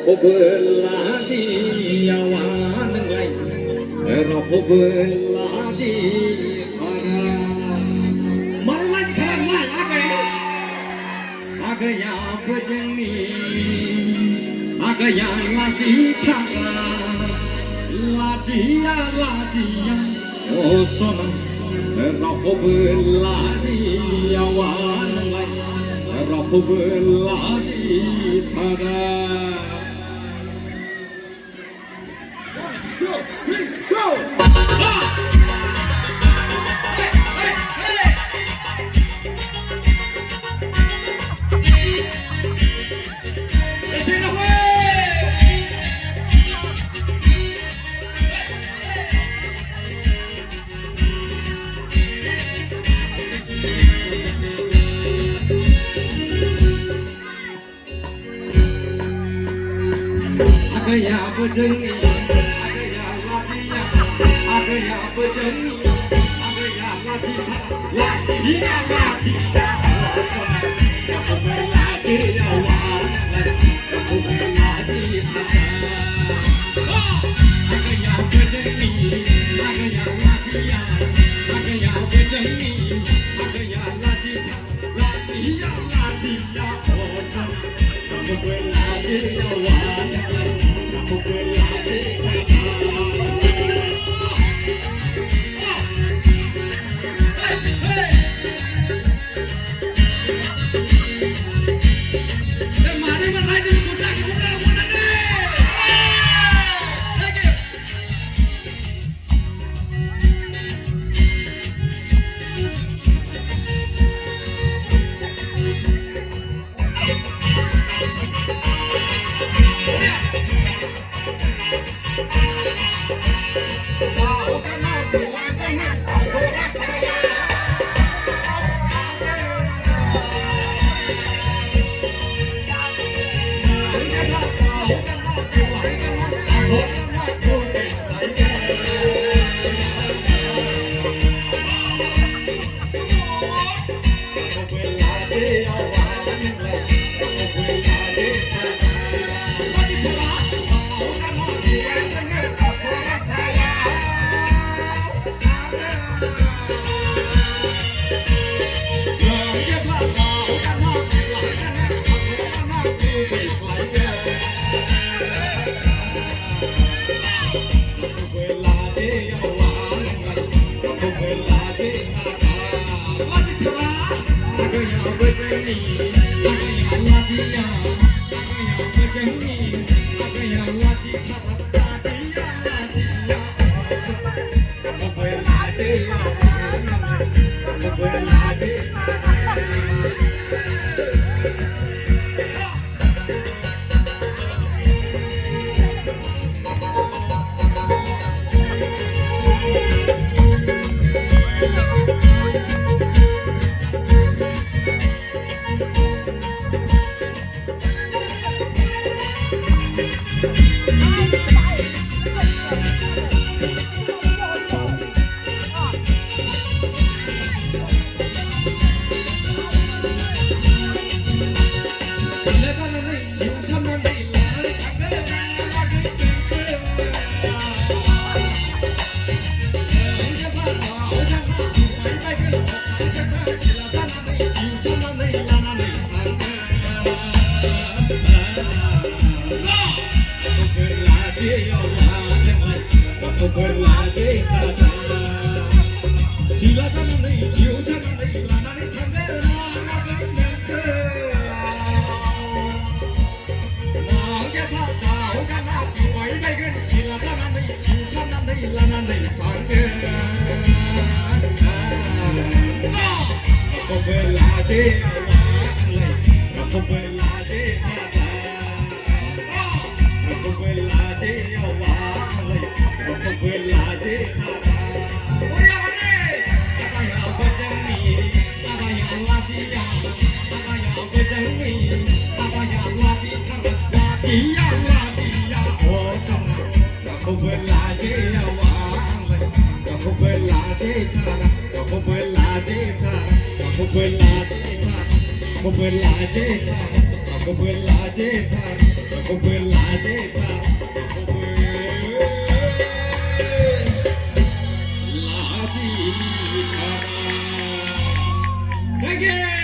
Pobeladi yawan lai, ero pobeladi kara. Maru lagi karan lai, agaya bejeni, agaya lagi kara, lagi ya, oh sona, ero pobeladi yawan lai, ero pobeladi kara. Agaya bejeni, agaya latiya, agaya bejeni, agaya latiya, latiya, latiya. Aku berlatiya wan, aku berlatiya. Agaya bejeni, agaya latiya, agaya bejeni, agaya latiya, latiya, latiya. Oh sana, aku berlatiya wan. Aku berlajeta, Over la deta, over la dita. Again.